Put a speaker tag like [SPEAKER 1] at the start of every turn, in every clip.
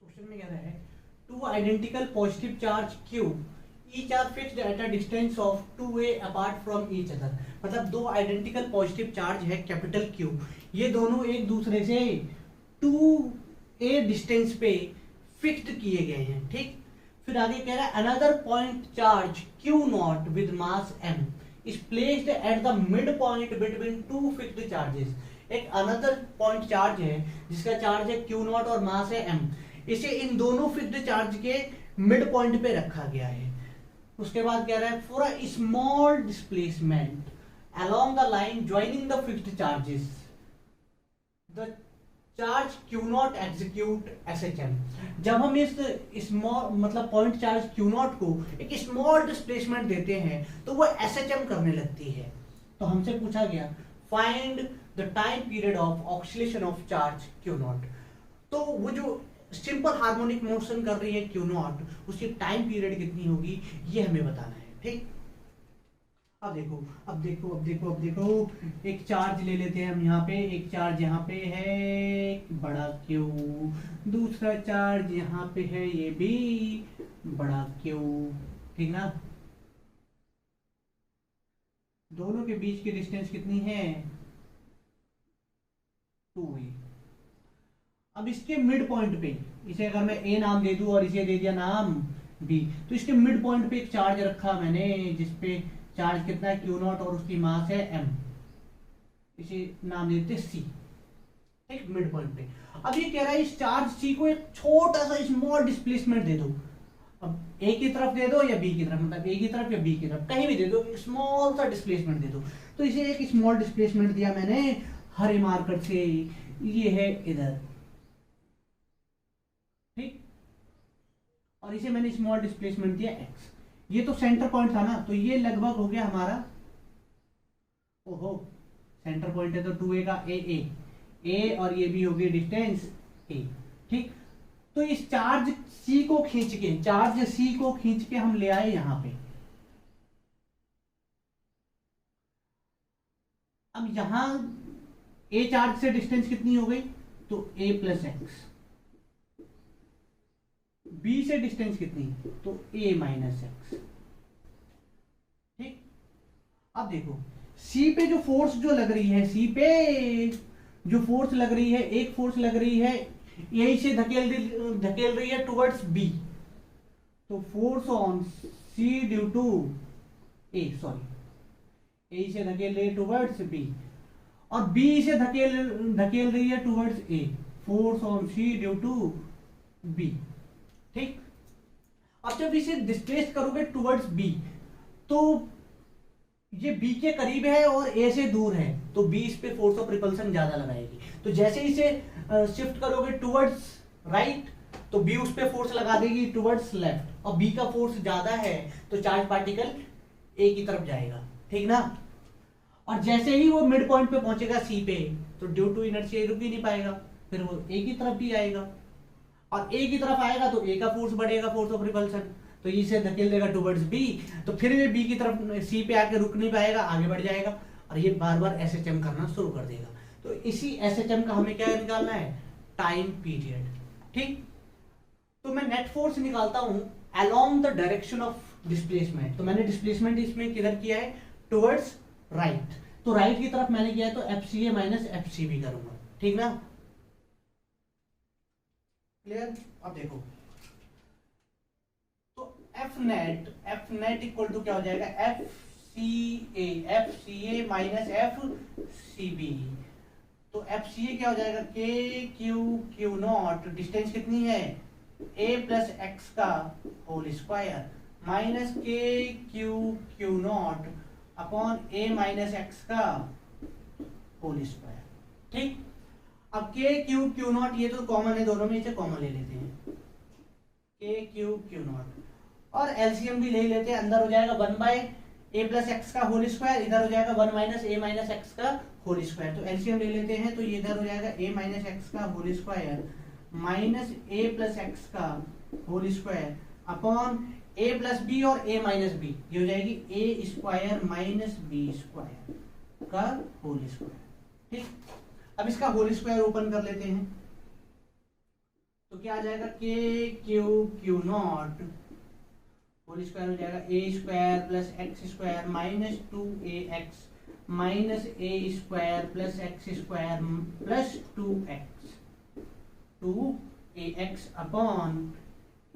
[SPEAKER 1] Question में कह रहा है two identical positive charge Q each are fixed at a distance of 2a apart from each other. मतलब दो आइडेंटिकल पॉजिटिव चार्ज है कैपिटल Q, ये दोनों एक दूसरे से 2a डिस्टेंस पे फिक्स्ड किए गए हैं। ठीक, फिर आगे कह रहा है another point charge Q not with mass m is placed at the mid point between two fixed charges. एक अनदर पॉइंट चार्ज है जिसका चार्ज है Q नॉट और मास है m, इसे इन दोनों फिक्स्ड चार्ज के मिड पॉइंट पे रखा गया है। उसके बाद कह रहा है for a small displacement along the line joining the fixed charges the charge Q not execute SHM। जब हम इस स्मॉल मतलब पॉइंट चार्ज Q नॉट को एक स्मॉल डिस्प्लेसमेंट देते हैं तो वो SHM करने लगती है। तो हमसे पूछा गया find the time period of oscillation of charge Q not. तो वो जो सिंपल हार्मोनिक मोशन कर रही है Q नॉट, उसकी टाइम पीरियड कितनी होगी ये हमें बताना है। ठीक, अब देखो एक चार्ज ले लेते हैं हम यहाँ पे। एक चार्ज यहाँ पे है बड़ा Q, दूसरा चार्ज यहाँ पे है ये भी बड़ा Q। ठीक ना, दोनों के बीच की डिस्टेंस कितनी है 2a। अब इसके मिड पॉइंट पे, इसे अगर मैं A नाम दे दूं और इसे दे दिया नाम B, तो इसके मिड पॉइंट पे एक चार्ज रखा मैंने जिसपे चार्ज कितना है Q नॉट और उसकी मास है m, इसे नाम देते C। एक मिड पॉइंट पे अब ये कह रहा है इस चार्ज C को एक छोटा सा स्मॉल डिस्प्लेसमेंट दे दो। अब A की तरफ दे दो या B की तरफ, मतलब A की तरफ या B की तरफ कहीं भी दे दो, स्मॉल सा डिस्प्लेसमेंट दे दो। तो इसे एक स्मॉल डिस्प्लेसमेंट दिया मैंने हरे मार्कर से, ये है इधर। ठीक, और इसे मैंने स्मॉल डिस्प्लेसमेंट दिया x। ये तो सेंटर पॉइंट था ना, तो ये लगभग हो गया हमारा, ओहो सेंटर पॉइंट है तो 2a का a और ये भी हो गई डिस्टेंस a। ठीक, तो इस चार्ज C को खींच के हम ले आए यहां पे। अब यहां a चार्ज से डिस्टेंस कितनी हो गई, तो a प्लस एक्स। B से डिस्टेंस कितनी, तो a माइनस एक्स। ठीक, अब देखो C पे जो फोर्स जो लग रही है, C पे जो फोर्स लग रही है, एक फोर्स लग रही है यही से धकेल रही है टुवर्ड्स B। तो force on C due to A, sorry A से धकेल रही है टुवर्ड्स B और B से धकेल रही है towards A, force on C due to B। ठीक, अब जब इसे डिस्प्लेस करोगे टुवर्ड्स B तो ये B के करीब है और A से दूर है, तो B इस पे फोर्स ऑफ रिपल्सन ज्यादा लगाएगी। तो जैसे इसे शिफ्ट करोगे टुवर्ड्स राइट तो B उस पे फोर्स लगा देगी टुवर्ड्स लेफ्ट, और B का फोर्स ज्यादा है तो चार्ज पार्टिकल A की तरफ जाएगा। ठीक ना, और जैसे ही वो मिड पॉइंट पे पहुंचेगा C पे तो ड्यू टू इनर्शिया रुक ही नहीं पाएगा, फिर वो A की तरफ भी आएगा, और A की तरफ आएगा तो A का फोर्स बढ़ेगा, फोर्स ऑफ रिपल्सन, तो इसे धकेल देगा टुवर्ड्स B, तो फिर ये B की तरफ C पे आके रुक नहीं पाएगा, आगे बढ़ जाएगा और ये बार बार SHM करना शुरू कर देगा। तो इसी SHM का हमें क्या निकालना है, टाइम पीरियड। ठीक, तो मैं नेट फोर्स निकालता हूं along the direction of displacement. तो मैंने डिस्प्लेसमेंट इसमें किधर किया है, टुवर्ड्स राइट, तो राइट की तरफ मैंने किया है तो FCA माइनस FCB करूंगा। ठीक ना, क्लियर। अब देखो तो F नेट इक्वल टू क्या हो जाएगा, FCA माइनस FCB। तो FCA क्या हो जाएगा, Q नॉट, डिस्टेंस कितनी है a प्लस एक्स का whole square minus Q not upon a minus x का होल स्क्वायर। ठीक, अब Q नॉट ये तो कॉमन है दोनों में, इसे कॉमन ले लेते हैं, Q नॉट, और एलसीएम भी ले लेते हैं। अंदर हो जाएगा 1 बाय a प्लस एक्स का होल स्क्वायर, इधर हो जाएगा 1 माइनस a माइनस एक्स का होल स्क्वायर। तो एलसीएम ले लेते हैं, तो ये इधर हो जाएगा a माइनस एक्स का whole square minus a plus x का whole square upon a plus b और a माइनस बी, ये हो जाएगी a square minus b square का होल स्क्वायर। ठीक, अब इसका होल स्क्वायर ओपन कर लेते हैं, तो तो क्या आ जाएगा के q Q naught whole square हो जाएगा a square plus x square minus 2ax minus a square plus x square plus 2ax upon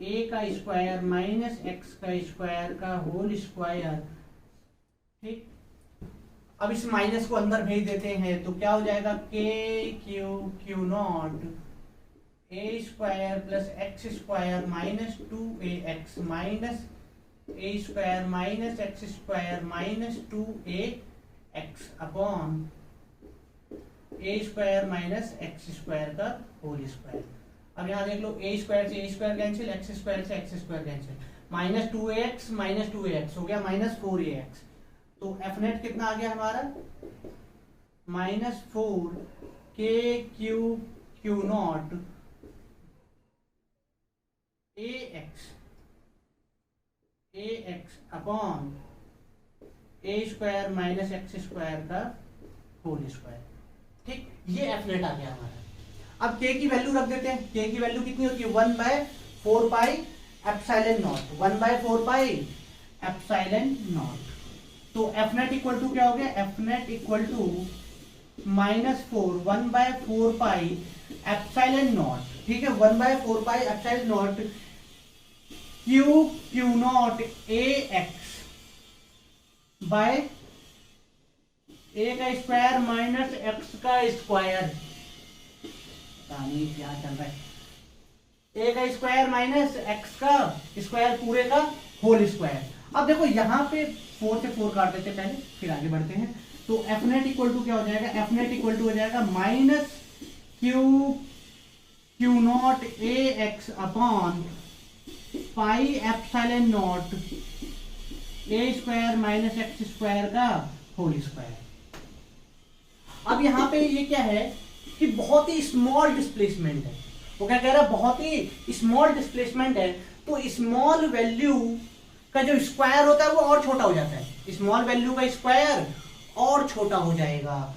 [SPEAKER 1] a का स्क्वायर माइनस एक्स का स्क्वायर का होल स्क्वायर। ठीक, अब इस माइनस को अंदर भेज देते हैं तो क्या हो जाएगा के q Q naught A square plus x square minus 2ax minus a square minus x square minus 2ax upon A square minus x square का होल स्क्वायर। अब यहाँ देख लो ए स्क्वायर से ए स्क्वायर कैंसिल, एक्स स्क्वायर से x square cancel, minus 2ax हो गया minus 4ax। तो F net कितना आ गया हमारा माइनस 4 के q Q not ax upon A square minus x square का होल स्क्वायर। ठीक, ये एफ नेट आ गया हमारा। अब k की वैल्यू रख देते हैं। k की वैल्यू कितनी होती है 1/4 pi epsilon naught, 1/4 pi epsilon naught. तो एफ नेट इक्वल टू क्या हो गया, F net equal to -4 1/4 pi epsilon naught. ठीक है, 1/4 pi epsilon naught q Q naught a x by a का स्क्वायर माइनस एक्स का स्क्वायर। क्या चल रहा है, ए का स्क्वायर माइनस एक्स का स्क्वायर पूरे का होल स्क्वायर। अब देखो यहाँ पे 4 से 4 काट देते पहले, फिर आगे बढ़ते हैं। तो एफ नेट इक्वल टू क्या हो जाएगा, एफ नेट इक्वल टू हो जाएगा minus Q Q naught a x upon pi epsilon not A square minus x square का होल स्क्वायर। अब यहाँ पे ये क्या है कि बहुत ही स्मॉल डिस्प्लेसमेंट है। वो क्या कह रहा है, बहुत ही स्मॉल डिस्प्लेसमेंट है। तो स्मॉल वैल्यू का जो स्क्वायर होता है वो और छोटा हो जाता है, स्मॉल वैल्यू का स्क्वायर और छोटा हो जाएगा।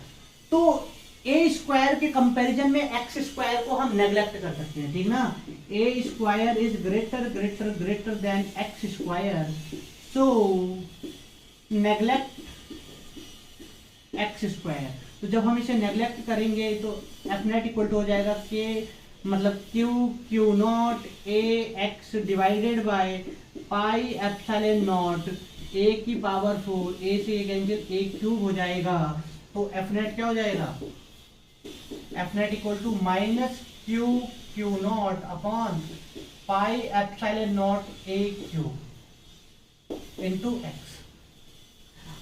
[SPEAKER 1] तो ए स्क्वायर के कंपैरिजन में एक्स स्क्वायर को हम नेग्लेक्ट कर सकते हैं, ठीक ना। A square is greater greater greater than x square, so neglect x square. तो जब हम इसे नेग्लेक्ट करेंगे तो एफ नेट इक्वल टू हो जाएगा के मतलब Q Q naught a x divided by pi epsilon not ए की पावर 4, ए से एक एंगल ए क्यूब हो जाएगा। तो एफ नेट क्या हो जाएगा, F net equal to minus Q Q not upon pi epsilon not a cube into X.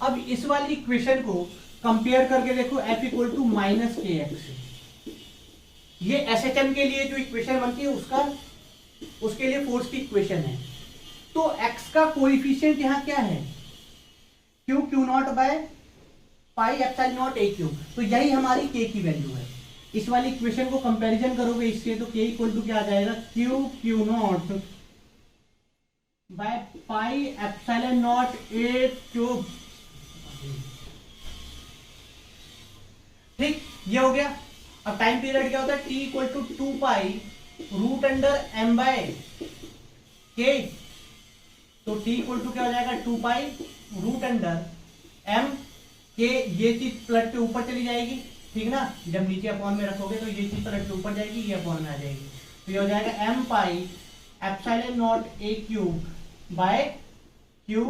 [SPEAKER 1] अब इस वाली इक्वेशन को कंपेयर करके देखो, f equal to minus K X. ये एसएचएम के लिए जो इक्वेशन बनती है उसके लिए फोर्स की इक्वेशन है। तो x का कोएफिशिएंट यहाँ क्या है, Q Q not by pi epsilon not a cube. तो यही हमारी k की वैल्यू है। इस वाली इक्वेशन को कंपैरिजन करोगे इससे तो k इक्वल टू क्या आ जाएगा, Q Q not by pi epsilon not a cube. ठीक, ये हो गया। अब टाइम पीरियड क्या होता है, t equal to 2 pi root under m by K. तो t इक्वल टू क्या हो जाएगा, 2 पाई रूट अंडर m के। ये चीज पलट के ऊपर चली जाएगी, ठीक ना। जब नीचे अपॉन में रखोगे तो ये चीज पलट के ऊपर जाएगी, ये अपॉन में आ जाएगी। तो ये हो जाएगा m pi epsilon not a cube by Q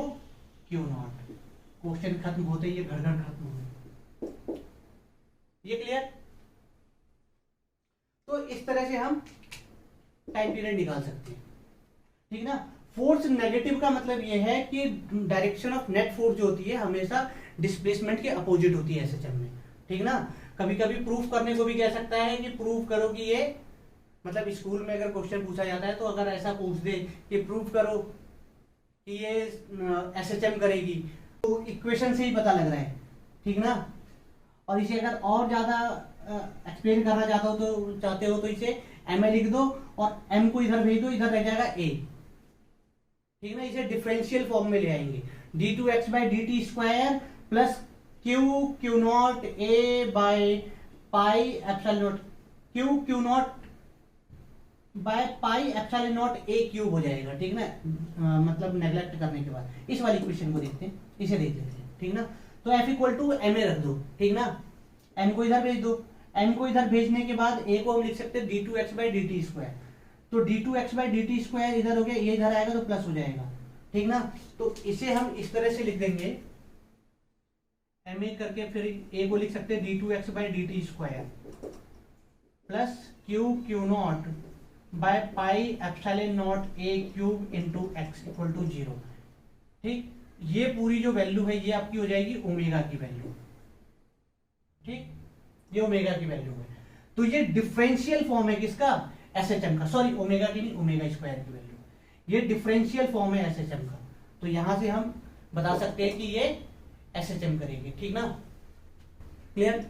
[SPEAKER 1] Q not. Question खत्म होते ही ये घड़ खत्म हो गए। ये क्लियर। तो इस तरह से हम टाइम पीरियड निकाल सकते हैं, ठीक ना। फोर्स नेगेटिव का मतलब ये है कि डायरेक्शन ऑफ नेट फोर्स जो होती है हमेशा डिस्प्लेसमेंट के अपोजिट होती है एसएचएम में, ठीक ना। कभी कभी प्रूफ करने को भी कह सकता है कि प्रूफ करो कि ये मतलब स्कूल में अगर क्वेश्चन पूछा जाता है तो अगर ऐसा पूछ दे कि प्रूफ करो कि ये एसएचएम करेगी, तो इक्वेशन से ही पता लग रहा है, ठीक ना। और इसे अगर और ज्यादा एक्सप्लेन करना चाहते हो तो इसे एम ए लिख दो और एम को इधर भेज दो, इधर रह जाएगा ए, ठीक ना। इसे डिफरेंशियल फॉर्म में ले आएंगे, d2x by D T square plus Q Q naught A by pi epsilon naught, q Q not by pi epsilon not a cube हो जाएगा, ठीक ना। मतलब नेग्लेक्ट करने के बाद इस वाली क्वेश्चन को देखते हैं, इसे देख लेते हैं, ठीक ना। तो F equal to M A रख दो, ठीक ना। एम को इधर भेज दो, एम को इधर भेजने के बाद ए को हम लिख सकते हैं D two x by D T square. तो d two x by D T square इधर हो गया, ये इधर आएगा तो प्लस हो जाएगा, ठीक ना। तो इसे हम इस तरह से लिख देंगे एम ए करके, फिर ए को लिख सकते हैं D two x by D T square plus Q not by pi epsilon not a cube into X equal to 0, ठीक। ये पूरी जो वैल्यू है ये आपकी हो जाएगी ओमेगा की वैल्यू, ठीक। ये ओमेगा की वैल्यू है। तो ये डिफरेंशियल फॉर्म है किसका, एसएचएम का, सॉरी ओमेगा की नहीं, ओमेगा स्क्वायर की वैल्यू, ये डिफरेंशियल फॉर्म है एसएचएम का। तो यहां से हम बता सकते हैं कि ये एसएचएम करेंगे, ठीक ना। क्लियर।